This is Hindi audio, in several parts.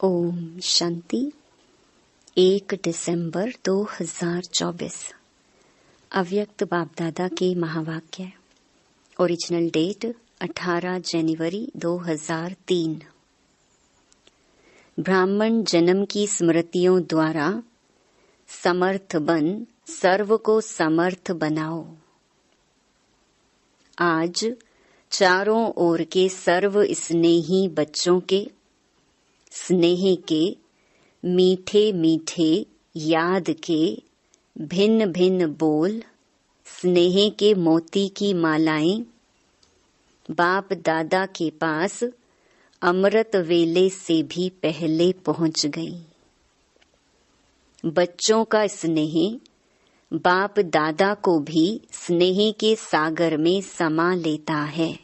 ओम शांति। 1 दिसंबर 2024 अव्यक्त बाप दादा के महावाक्य। ओरिजिनल डेट 18 जनवरी 2003। ब्राह्मण जन्म की स्मृतियों द्वारा समर्थ बन सर्व को समर्थ बनाओ। आज चारों ओर के सर्व स्नेही बच्चों के स्नेह के मीठे मीठे याद के भिन्न भिन्न बोल, स्नेह के मोती की मालाएं बाप दादा के पास अमृत वेले से भी पहले पहुंच गई। बच्चों का स्नेह बाप दादा को भी स्नेह के सागर में समा लेता है।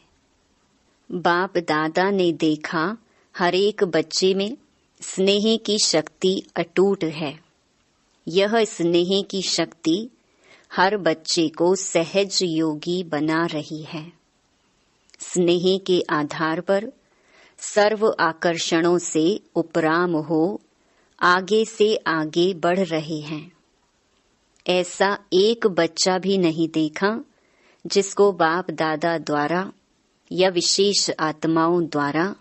बाप दादा ने देखा हर एक बच्चे में स्नेह की शक्ति अटूट है। यह स्नेह की शक्ति हर बच्चे को सहज योगी बना रही है। स्नेह के आधार पर सर्व आकर्षणों से उपराम हो आगे से आगे बढ़ रहे हैं। ऐसा एक बच्चा भी नहीं देखा जिसको बाप दादा द्वारा या विशेष आत्माओं द्वारा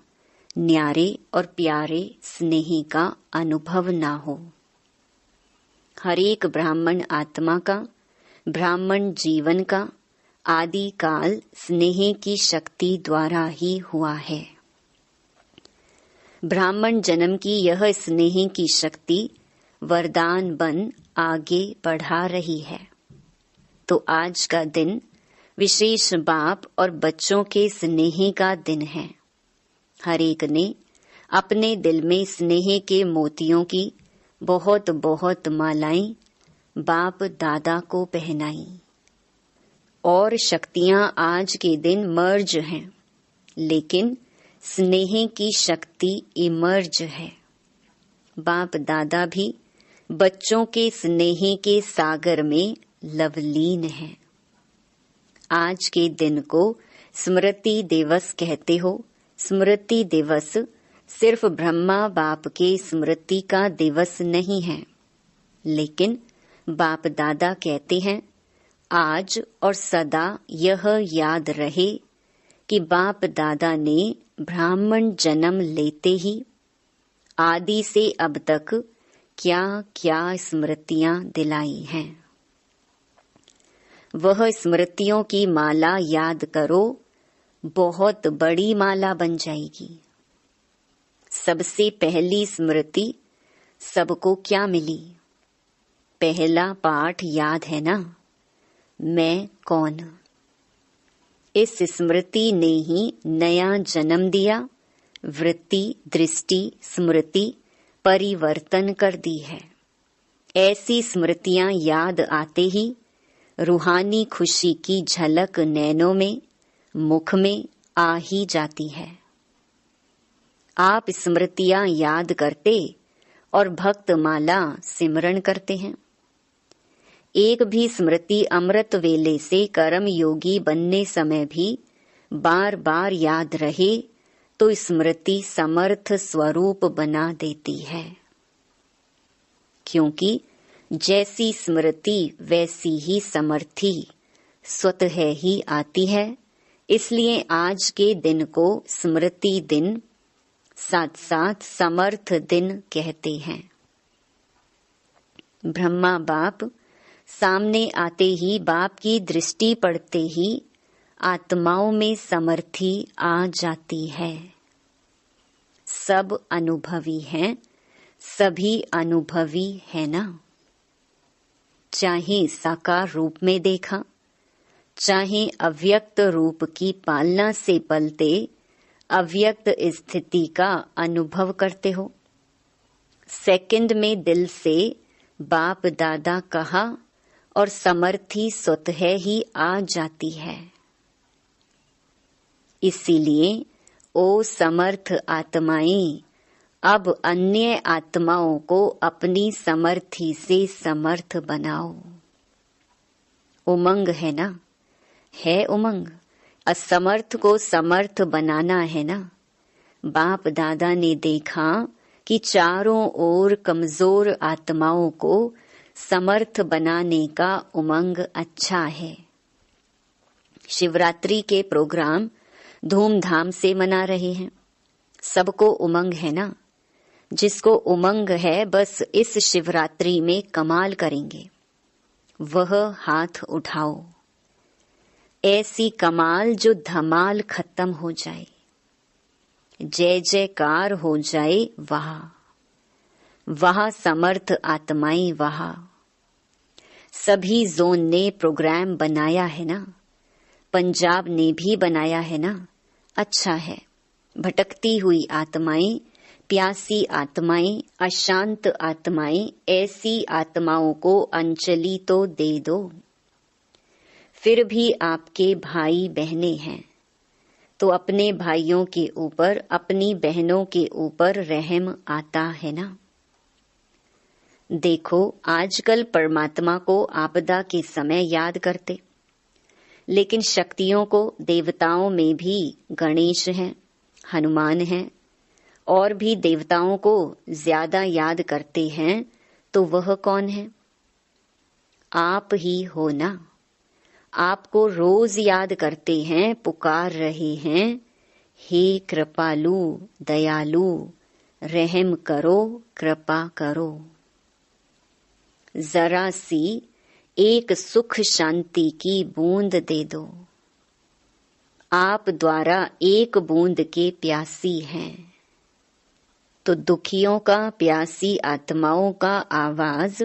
न्यारे और प्यारे स्नेह का अनुभव ना हो। हर एक ब्राह्मण आत्मा का, ब्राह्मण जीवन का आदि काल स्नेह की शक्ति द्वारा ही हुआ है। ब्राह्मण जन्म की यह स्नेह की शक्ति वरदान बन आगे बढ़ा रही है। तो आज का दिन विशेष बाप और बच्चों के स्नेह का दिन है। हर एक ने अपने दिल में स्नेह के मोतियों की बहुत बहुत मालाएं बाप दादा को पहनाई। और शक्तियां आज के दिन मर्ज हैं, लेकिन स्नेह की शक्ति इमर्ज है। बाप दादा भी बच्चों के स्नेह के सागर में लवलीन है। आज के दिन को स्मृति दिवस कहते हो। स्मृति दिवस सिर्फ ब्रह्मा बाप के स्मृति का दिवस नहीं है, लेकिन बाप दादा कहते हैं आज और सदा यह याद रहे कि बाप दादा ने ब्राह्मण जन्म लेते ही आदि से अब तक क्या क्या स्मृतियां दिलाई हैं। वह स्मृतियों की माला याद करो, बहुत बड़ी माला बन जाएगी। सबसे पहली स्मृति सबको क्या मिली? पहला पाठ याद है ना, मैं कौन। इस स्मृति ने ही नया जन्म दिया, वृत्ति दृष्टि स्मृति परिवर्तन कर दी है। ऐसी स्मृतियां याद आते ही रूहानी खुशी की झलक नैनों में, मुख में आ ही जाती है। आप स्मृतियां याद करते और भक्त माला सिमरण करते हैं। एक भी स्मृति अमृत वेले से कर्म योगी बनने समय भी बार बार याद रहे तो स्मृति समर्थ स्वरूप बना देती है। क्योंकि जैसी स्मृति वैसी ही समर्थी स्वतः ही आती है। इसलिए आज के दिन को स्मृति दिन साथ साथ समर्थ दिन कहते हैं। ब्रह्मा बाप सामने आते ही, बाप की दृष्टि पड़ते ही आत्माओं में समर्थी आ जाती है। सब अनुभवी हैं, सभी अनुभवी है ना। चाहे साकार रूप में देखा, चाहे अव्यक्त रूप की पालना से पलते अव्यक्त स्थिति का अनुभव करते हो। सेकंड में दिल से बाप दादा कहा और समर्थी स्वतः ही आ जाती है। इसीलिए ओ समर्थ आत्माएं, अब अन्य आत्माओं को अपनी समर्थी से समर्थ बनाओ। उमंग है ना, है उमंग। असमर्थ को समर्थ बनाना है ना। बाप दादा ने देखा कि चारों ओर कमजोर आत्माओं को समर्थ बनाने का उमंग अच्छा है। शिवरात्रि के प्रोग्राम धूमधाम से मना रहे हैं। सबको उमंग है ना। जिसको उमंग है बस इस शिवरात्रि में कमाल करेंगे, वह हाथ उठाओ। ऐसी कमाल जो धमाल खत्म हो जाए, जय जयकार हो जाए। वहाँ समर्थ आत्माएं, वहाँ सभी जोन ने प्रोग्राम बनाया है ना, पंजाब ने भी बनाया है ना। अच्छा है। भटकती हुई आत्माएं, प्यासी आत्माएं, अशांत आत्माएं, ऐसी आत्माओं को अंजलि तो दे दो। फिर भी आपके भाई बहनें हैं तो अपने भाइयों के ऊपर, अपनी बहनों के ऊपर रहम आता है ना। देखो, आजकल परमात्मा को आपदा के समय याद करते, लेकिन शक्तियों को, देवताओं में भी गणेश हैं, हनुमान हैं, और भी देवताओं को ज्यादा याद करते हैं। तो वह कौन है? आप ही हो ना। आपको रोज याद करते हैं, पुकार रहे हैं, हे कृपालु दयालु, रहम करो, कृपा करो। जरा सी एक सुख शांति की बूंद दे दो। आप द्वारा एक बूंद के प्यासी हैं, तो दुखियों का, प्यासी आत्माओं का आवाज,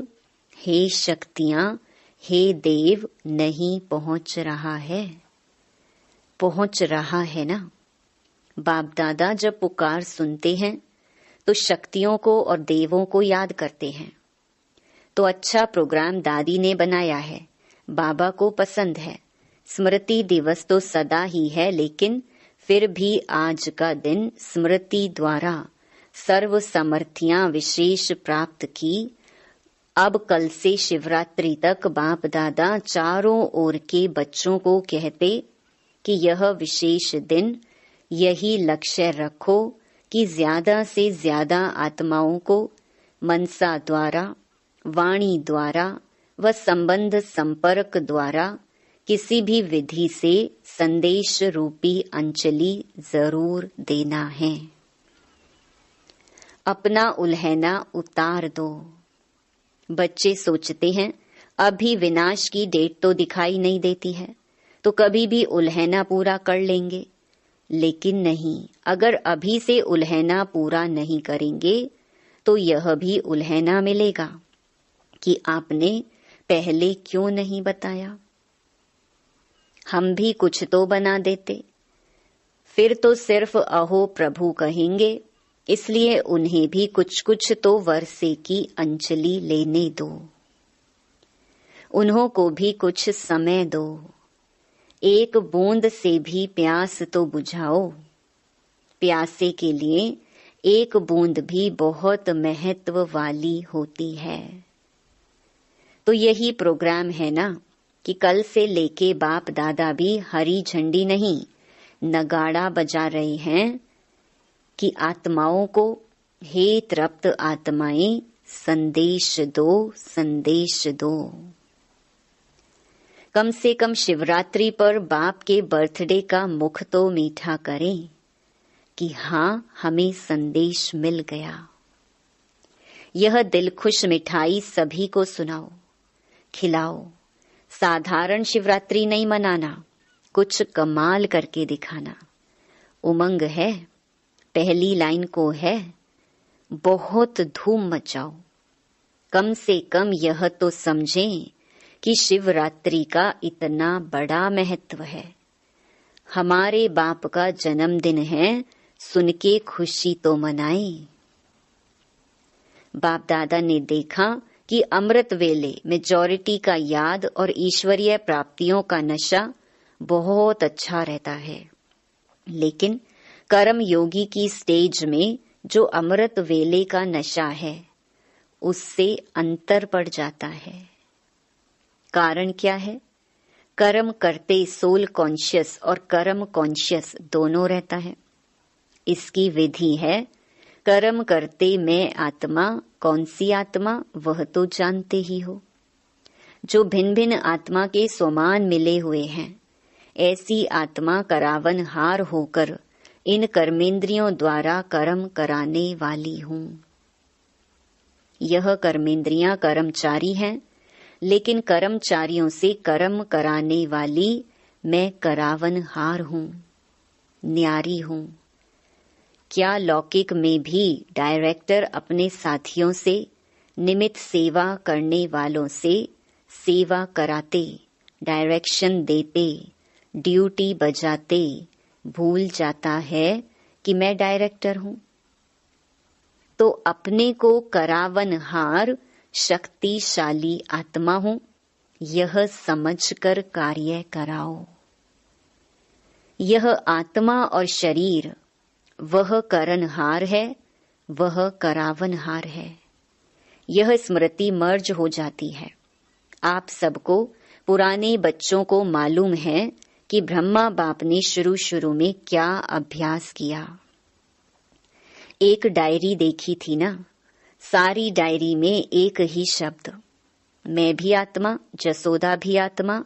हे शक्तियां, हे देव, नहीं पहुंच रहा है? पहुंच रहा है ना। बाप दादा जब पुकार सुनते हैं तो शक्तियों को और देवों को याद करते हैं। तो अच्छा प्रोग्राम दादी ने बनाया है, बाबा को पसंद है। स्मृति दिवस तो सदा ही है, लेकिन फिर भी आज का दिन स्मृति द्वारा सर्व समर्थियां विशेष प्राप्त की। अब कल से शिवरात्रि तक बाप दादा चारों ओर के बच्चों को कहते कि यह विशेष दिन, यही लक्ष्य रखो कि ज्यादा से ज्यादा आत्माओं को मनसा द्वारा, वाणी द्वारा व संबंध संपर्क द्वारा किसी भी विधि से संदेश रूपी अंजलि जरूर देना है। अपना उल्हैना उतार दो। बच्चे सोचते हैं अभी विनाश की डेट तो दिखाई नहीं देती है, तो कभी भी उल्हैना पूरा कर लेंगे। लेकिन नहीं, अगर अभी से उल्हैना पूरा नहीं करेंगे तो यह भी उल्हैना मिलेगा कि आपने पहले क्यों नहीं बताया। हम भी कुछ तो बना देते, फिर तो सिर्फ अहो प्रभु कहेंगे। इसलिए उन्हें भी कुछ कुछ तो वर्षे की अंजलि लेने दो, उन्हों को भी कुछ समय दो। एक बूंद से भी प्यास तो बुझाओ। प्यासे के लिए एक बूंद भी बहुत महत्व वाली होती है। तो यही प्रोग्राम है ना कि कल से लेके बाप दादा भी हरी झंडी नहीं, नगाड़ा बजा रहे हैं कि आत्माओं को, हे तृप्त आत्माएं, संदेश दो, संदेश दो। कम से कम शिवरात्रि पर बाप के बर्थडे का मुख तो मीठा करें कि हाँ, हमें संदेश मिल गया। यह दिलखुश मिठाई सभी को सुनाओ, खिलाओ। साधारण शिवरात्रि नहीं मनाना, कुछ कमाल करके दिखाना। उमंग है, पहली लाइन को है, बहुत धूम मचाओ। कम से कम यह तो समझें कि शिवरात्रि का इतना बड़ा महत्व है। हमारे बाप का जन्मदिन है, सुन के खुशी तो मनाएं। बाप दादा ने देखा कि अमृत वेले मेजॉरिटी का याद और ईश्वरीय प्राप्तियों का नशा बहुत अच्छा रहता है, लेकिन कर्म योगी की स्टेज में जो अमृत वेले का नशा है उससे अंतर पड़ जाता है। कारण क्या है? कर्म करते सोल कॉन्शियस और कर्म कॉन्शियस दोनों रहता है। इसकी विधि है कर्म करते मैं आत्मा, कौन सी आत्मा वह तो जानते ही हो। जो भिन्न भिन्न आत्मा के समान मिले हुए हैं, ऐसी आत्मा करावन हार होकर इन कर्मेंद्रियों द्वारा कर्म कराने वाली हूँ। यह कर्मेंद्रियां कर्मचारी हैं, लेकिन कर्मचारियों से कर्म कराने वाली मैं करावन हार हूँ, न्यारी हूँ। क्या लौकिक में भी डायरेक्टर अपने साथियों से, निमित्त सेवा करने वालों से सेवा कराते, डायरेक्शन देते, ड्यूटी बजाते भूल जाता है कि मैं डायरेक्टर हूँ? तो अपने को करावनहार शक्तिशाली आत्मा हूँ, यह समझकर कार्य कराओ। यह आत्मा और शरीर वह करनहार है, वह करावनहार है। यह स्मृति मर्ज हो जाती है। आप सबको, पुराने बच्चों को मालूम है कि ब्रह्मा बाप ने शुरू में क्या अभ्यास किया। एक डायरी देखी थी ना, सारी डायरी में एक ही शब्द, मैं भी आत्मा, जसोदा भी आत्मा,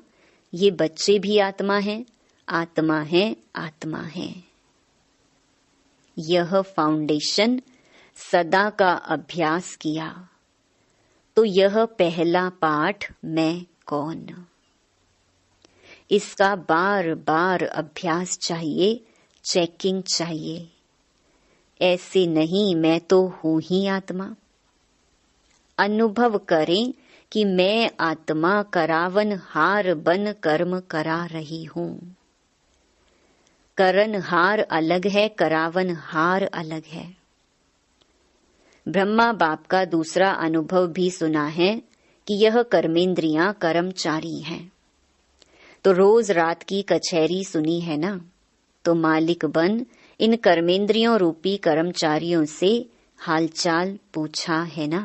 ये बच्चे भी आत्मा हैं, आत्मा है, आत्मा है। यह फाउंडेशन सदा का अभ्यास किया तो यह पहला पाठ, मैं कौन, इसका बार बार अभ्यास चाहिए, चेकिंग चाहिए। ऐसे नहीं मैं तो हूं ही आत्मा। अनुभव करें कि मैं आत्मा करावन हार बन कर्म करा रही हूं। करनहार अलग है, करावन हार अलग है। ब्रह्मा बाप का दूसरा अनुभव भी सुना है कि यह कर्मेंद्रियां कर्मचारी हैं। तो रोज रात की कचहरी सुनी है ना, तो मालिक बन इन कर्मेंद्रियों रूपी कर्मचारियों से हालचाल पूछा है ना।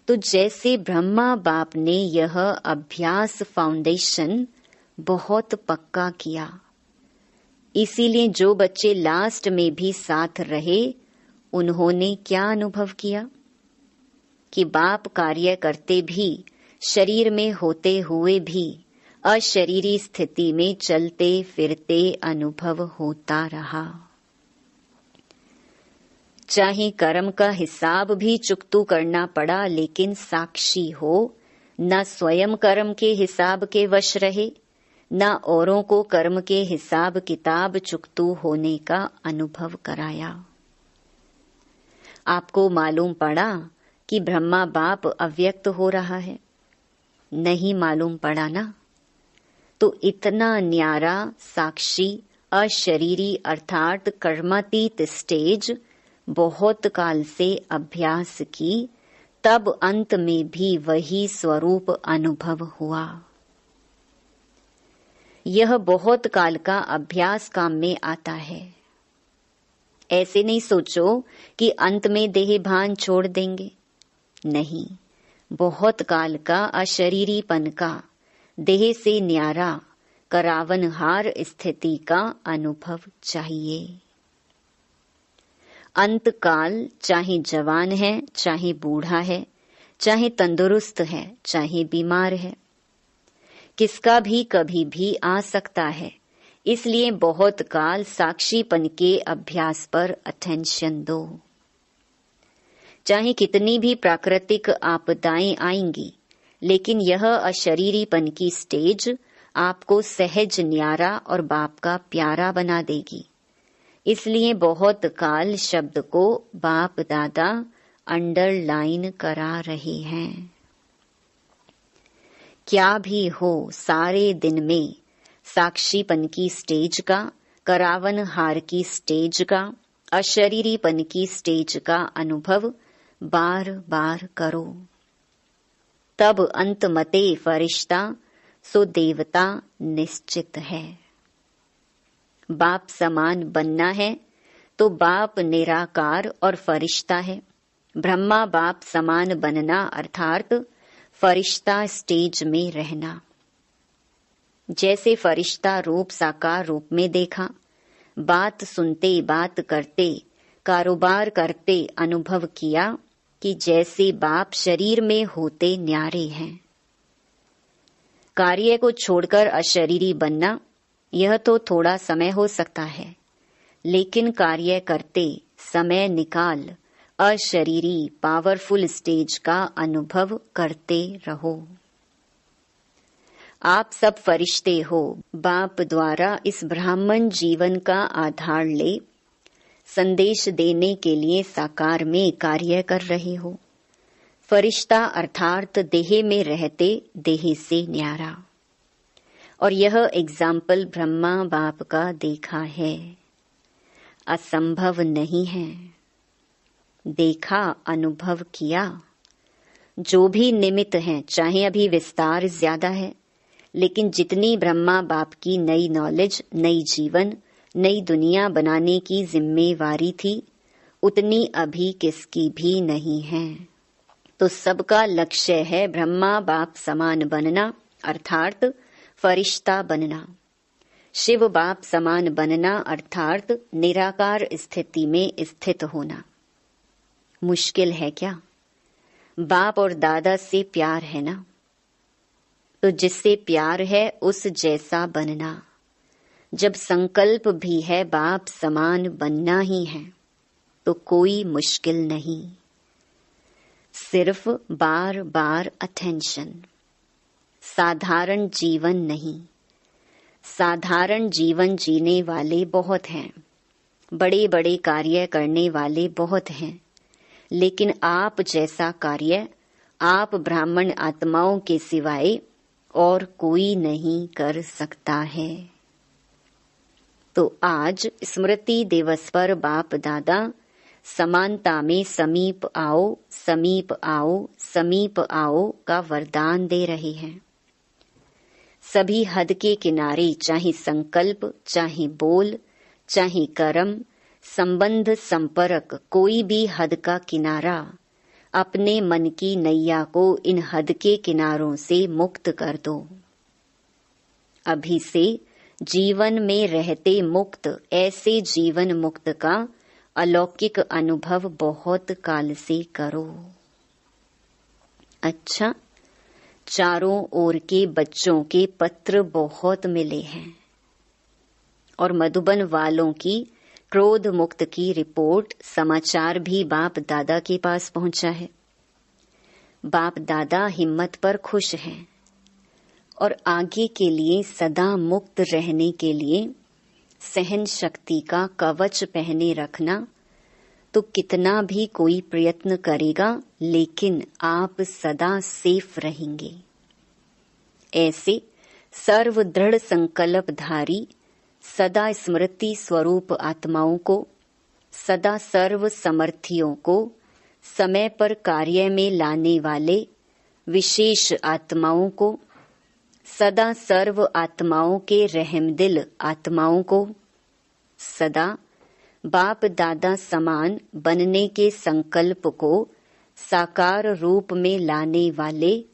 तो जैसे ब्रह्मा बाप ने यह अभ्यास फाउंडेशन बहुत पक्का किया, इसीलिए जो बच्चे लास्ट में भी साथ रहे, उन्होंने क्या अनुभव किया कि बाप कार्य करते भी, शरीर में होते हुए भी अशरीरी स्थिति में चलते फिरते अनुभव होता रहा। चाहे कर्म का हिसाब भी चुकतू करना पड़ा, लेकिन साक्षी हो, न स्वयं कर्म के हिसाब के वश रहे, न औरों को कर्म के हिसाब किताब चुकतू होने का अनुभव कराया। आपको मालूम पड़ा कि ब्रह्मा बाप अव्यक्त हो रहा है? नहीं मालूम पड़ा ना। तो इतना न्यारा साक्षी अशरीरी अर्थात कर्मातीत स्टेज बहुत काल से अभ्यास की, तब अंत में भी वही स्वरूप अनुभव हुआ। यह बहुत काल का अभ्यास काम में आता है। ऐसे नहीं सोचो कि अंत में देह भान छोड़ देंगे, नहीं। बहुत काल का अशरीरीपन का, देह से न्यारा करावनहार स्थिति का अनुभव चाहिए। अंत काल चाहे जवान है, चाहे बूढ़ा है, चाहे तंदुरुस्त है, चाहे बीमार है, किसका भी कभी भी आ सकता है। इसलिए बहुत काल साक्षीपन के अभ्यास पर अटेंशन दो। चाहे कितनी भी प्राकृतिक आपदाएं आएंगी, लेकिन यह अशरीरीपन की स्टेज आपको सहज न्यारा और बाप का प्यारा बना देगी। इसलिए बहुत काल शब्द को बाप दादा अंडरलाइन करा रहे हैं। क्या भी हो, सारे दिन में साक्षीपन की स्टेज का, करावन हार की स्टेज का, अशरीरीपन की स्टेज का अनुभव बार बार करो। तब अंत मते फरिश्ता सो देवता निश्चित है। बाप समान बनना है तो बाप निराकार और फरिश्ता है। ब्रह्मा बाप समान बनना अर्थात फरिश्ता स्टेज में रहना। जैसे फरिश्ता रूप साकार रूप में देखा, बात सुनते, बात करते, कारोबार करते अनुभव किया कि जैसे बाप शरीर में होते न्यारे हैं। कार्य को छोड़कर अशरीरी बनना यह तो थोड़ा समय हो सकता है, लेकिन कार्य करते समय निकाल अशरीरी पावरफुल स्टेज का अनुभव करते रहो। आप सब फरिश्ते हो, बाप द्वारा इस ब्राह्मण जीवन का आधार ले संदेश देने के लिए साकार में कार्य कर रहे हो। फरिश्ता अर्थात देह में रहते देह से न्यारा। और यह एग्जाम्पल ब्रह्मा बाप का देखा है, असंभव नहीं है। देखा, अनुभव किया। जो भी निमित्त हैं, चाहे अभी विस्तार ज्यादा है, लेकिन जितनी ब्रह्मा बाप की नई नॉलेज, नई जीवन, नई दुनिया बनाने की जिम्मेवारी थी, उतनी अभी किसकी भी नहीं है। तो सबका लक्ष्य है ब्रह्मा बाप समान बनना, अर्थात फरिश्ता बनना। शिव बाप समान बनना अर्थात निराकार स्थिति में स्थित होना। मुश्किल है क्या? बाप और दादा से प्यार है ना, तो जिससे प्यार है उस जैसा बनना। जब संकल्प भी है बाप समान बनना ही है, तो कोई मुश्किल नहीं, सिर्फ बार बार अटेंशन। साधारण जीवन नहीं। साधारण जीवन जीने वाले बहुत हैं, बड़े बड़े कार्य करने वाले बहुत हैं, लेकिन आप जैसा कार्य आप ब्राह्मण आत्माओं के सिवाय और कोई नहीं कर सकता है। तो आज स्मृति दिवस पर बाप दादा समानता में समीप आओ, समीप आओ, समीप आओ का वरदान दे रहे हैं। सभी हद के किनारे, चाहे संकल्प, चाहे बोल, चाहे कर्म, संबंध, संपर्क, कोई भी हद का किनारा, अपने मन की नैया को इन हद के किनारों से मुक्त कर दो। अभी से जीवन में रहते मुक्त, ऐसे जीवन मुक्त का अलौकिक अनुभव बहुत काल से करो। अच्छा, चारों ओर के बच्चों के पत्र बहुत मिले हैं और मधुबन वालों की क्रोध मुक्त की रिपोर्ट, समाचार भी बाप दादा के पास पहुंचा है। बाप दादा हिम्मत पर खुश हैं और आगे के लिए सदा मुक्त रहने के लिए सहन शक्ति का कवच पहने रखना। तो कितना भी कोई प्रयत्न करेगा, लेकिन आप सदा सेफ रहेंगे। ऐसे सर्व दृढ़ संकल्पधारी, सदा स्मृति स्वरूप आत्माओं को, सदा सर्व समर्थियों को समय पर कार्य में लाने वाले विशेष आत्माओं को, सदा सर्व आत्माओं के रहमदिल आत्माओं को, सदा बाप दादा समान बनने के संकल्प को साकार रूप में लाने वाले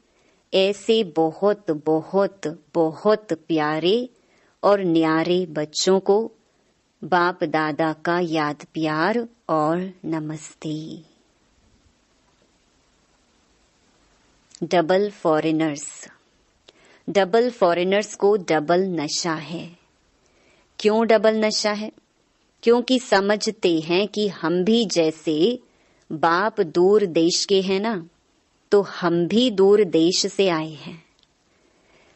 ऐसे बहुत बहुत बहुत प्यारे और न्यारे बच्चों को बाप दादा का याद प्यार और नमस्ते। Double foreigners. डबल फॉरेनर्स को डबल नशा है। क्यों डबल नशा है? क्योंकि समझते हैं कि हम भी जैसे बाप दूर देश के हैं ना, तो हम भी दूर देश से आए हैं।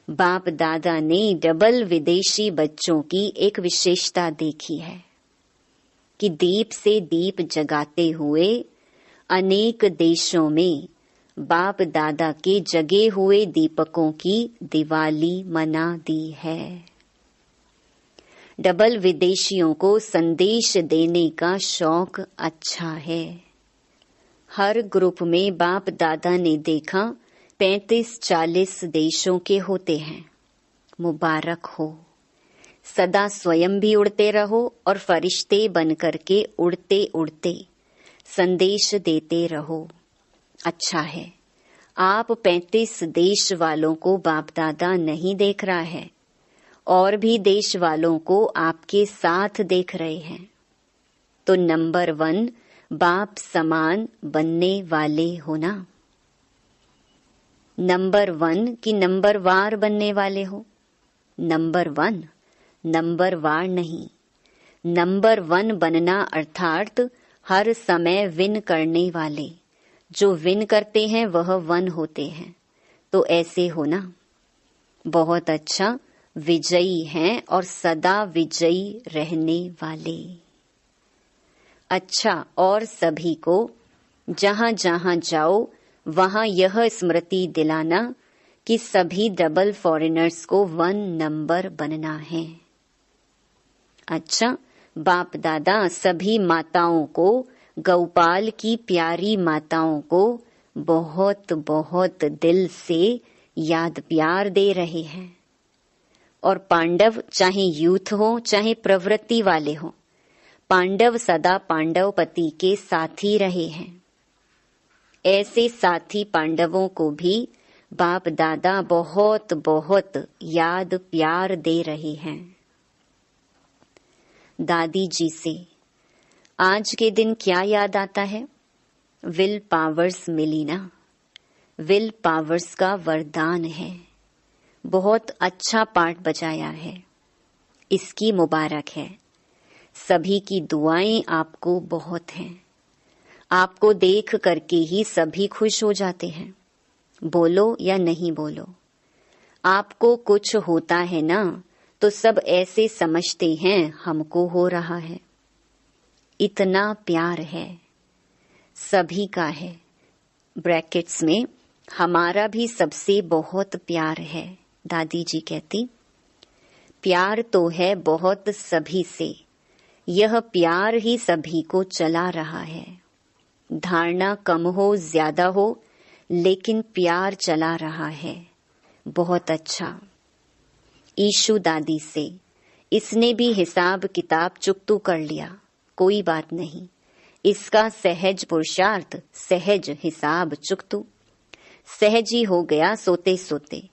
बाप दादा ने डबल विदेशी बच्चों की एक विशेषता देखी है कि दीप से दीप जगाते हुए अनेक देशों में बाप दादा के जगे हुए दीपकों की दिवाली मना दी है। डबल विदेशियों को संदेश देने का शौक अच्छा है। हर ग्रुप में बाप दादा ने देखा 35-40 देशों के होते हैं। मुबारक हो। सदा स्वयं भी उड़ते रहो और फरिश्ते बनकर के उड़ते उड़ते संदेश देते रहो। अच्छा है, आप 35 देश वालों को बाप दादा नहीं देख रहा है, और भी देश वालों को आपके साथ देख रहे हैं। तो नंबर 1 बाप समान बनने वाले हो ना। नंबर 1 कि नंबर वार बनने वाले हो? नंबर 1, नंबर वार नहीं। नंबर 1 बनना अर्थात हर समय विन करने वाले। जो विन करते हैं वह 1 होते हैं। तो ऐसे हो ना। बहुत अच्छा, विजयी हैं और सदा विजयी रहने वाले। अच्छा, और सभी को जहां जहां जाओ वहां यह स्मृति दिलाना कि सभी डबल फॉरेनर्स को 1 नंबर बनना है। अच्छा, बाप दादा सभी माताओं को, गौपाल की प्यारी माताओं को बहुत बहुत दिल से याद प्यार दे रहे हैं। और पांडव चाहे यूथ हो चाहे प्रवृत्ति वाले हो, पांडव सदा पांडव पति के साथी रहे हैं। ऐसे साथी पांडवों को भी बाप दादा बहुत बहुत याद प्यार दे रहे हैं। दादी जी से आज के दिन क्या याद आता है? विल पावर्स मिली ना। विल पावर्स का वरदान है। बहुत अच्छा पाठ बजाया है, इसकी मुबारक है। सभी की दुआएं आपको बहुत हैं। आपको देख करके ही सभी खुश हो जाते हैं, बोलो या नहीं बोलो। आपको कुछ होता है ना तो सब ऐसे समझते हैं हमको हो रहा है। इतना प्यार है, सभी का है। ब्रैकेट्स में हमारा भी सबसे बहुत प्यार है। दादी जी कहती, प्यार तो है बहुत सभी से, यह प्यार ही सभी को चला रहा है। धारणा कम हो ज्यादा हो, लेकिन प्यार चला रहा है। बहुत अच्छा। ईशु दादी से इसने भी हिसाब किताब चुकतू कर लिया, कोई बात नहीं। इसका सहज पुरुषार्थ, सहज हिसाब चुकतू, सहज ही हो गया। सोते सोते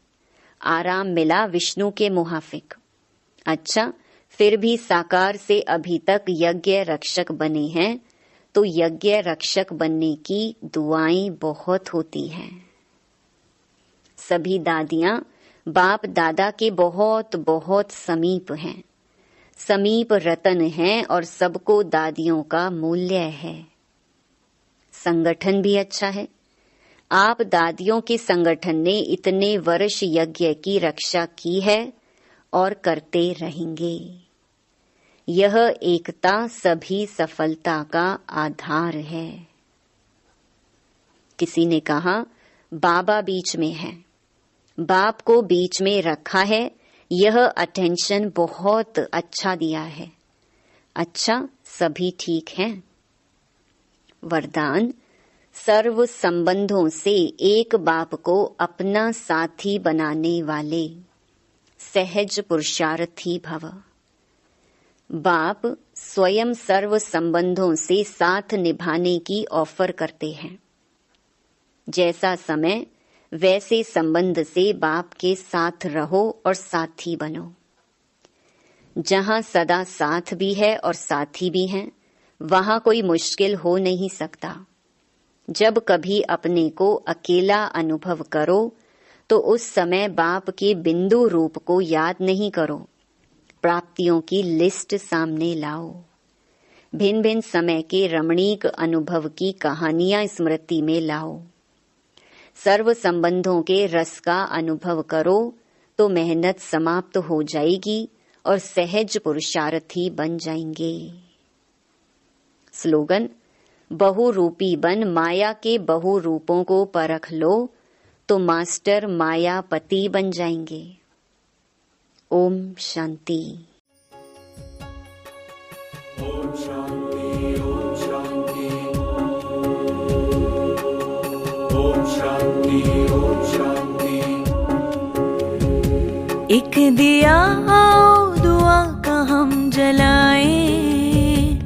आराम मिला विष्णु के मुहाफिक। अच्छा, फिर भी साकार से अभी तक यज्ञ रक्षक बने हैं, तो यज्ञ रक्षक बनने की दुआएं बहुत होती हैं। सभी दादियां बाप दादा के बहुत बहुत समीप हैं। समीप रतन हैं और सबको दादियों का मूल्य है। संगठन भी अच्छा है। आप दादियों के संगठन ने इतने वर्ष यज्ञ की रक्षा की है और करते रहेंगे। यह एकता सभी सफलता का आधार है। किसी ने कहा बाबा बीच में है, बाप को बीच में रखा है। यह अटेंशन बहुत अच्छा दिया है। अच्छा, सभी ठीक हैं। वरदान, सर्व संबंधों से एक बाप को अपना साथी बनाने वाले सहज पुरुषार्थी भव। बाप स्वयं सर्व संबंधों से साथ निभाने की ऑफर करते हैं। जैसा समय वैसे संबंध से बाप के साथ रहो और साथी बनो। जहां सदा साथ भी है और साथी भी हैं, वहां कोई मुश्किल हो नहीं सकता। जब कभी अपने को अकेला अनुभव करो तो उस समय बाप के बिंदु रूप को याद नहीं करो, प्राप्तियों की लिस्ट सामने लाओ। भिन्न भिन्न समय के रमणीक अनुभव की कहानियां स्मृति में लाओ। सर्व संबंधों के रस का अनुभव करो तो मेहनत समाप्त हो जाएगी और सहज पुरुषार्थी बन जाएंगे। स्लोगन, बहुरूपी बन माया के बहुरूपों को परख लो तो मास्टर मायापति बन जाएंगे। ओम शांति। ओम शांति, ओम शांति, ओम शांति, ओम शांति। एक दिया आओ दुआ का हम जलाएं,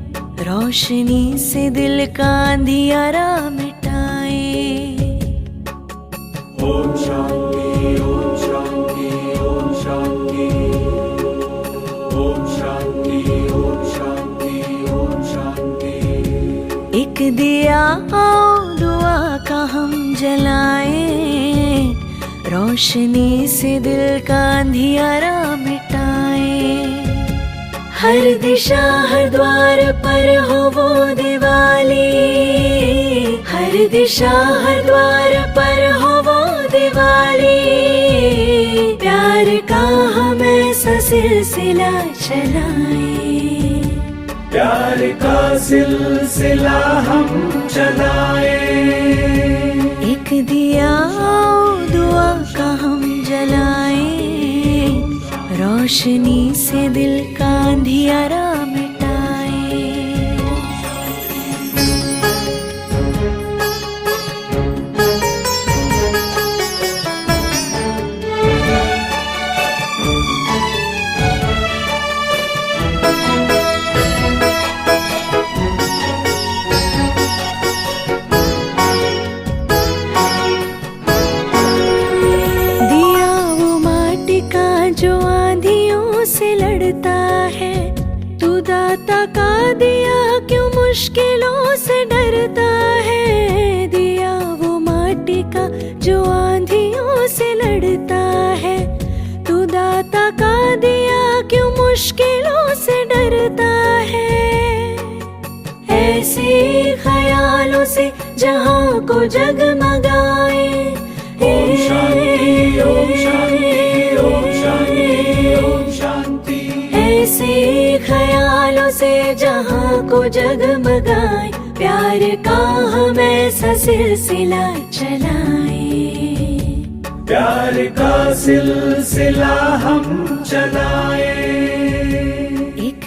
रोशनी से दिल का अंधियारा मिटाएं। ओम शांति, ओम शांति, ओम शांति, ओम शांति, ओम शांति, ओम शांति। दिया आओ दुआ का हम जलाएं, रोशनी से दिल का अंधियारा मिटाएं। हर दिशा हर द्वार पर हो वो दिवाली, हर दिशा हर द्वार पर हो वो दिवाली। प्यार का हम ऐसा सिलसिला चलाएं, प्यार का सिलसिला हम चलाएं। एक दिया आओ दुआ का हम जलाएं, रोशनी से दिल का अंधियारा मिटाएं। जो आंधियों से लड़ता है, तू दाता का दिया क्यों मुश्किलों से डरता है। दिया वो माटी का जो आंधियों से लड़ता है, तू दाता का दिया क्यों मुश्किलों से डरता है। ऐसे ख्यालों से जहां को जगमगाए, ओम शांति ओम शांति ओम शांति ओम शांति। ऐसे ख्यालों से जहां को जगमगाए, प्यार का हम ऐसा सिलसिला चलाएं, प्यार का सिलसिला हम चलाएं। एक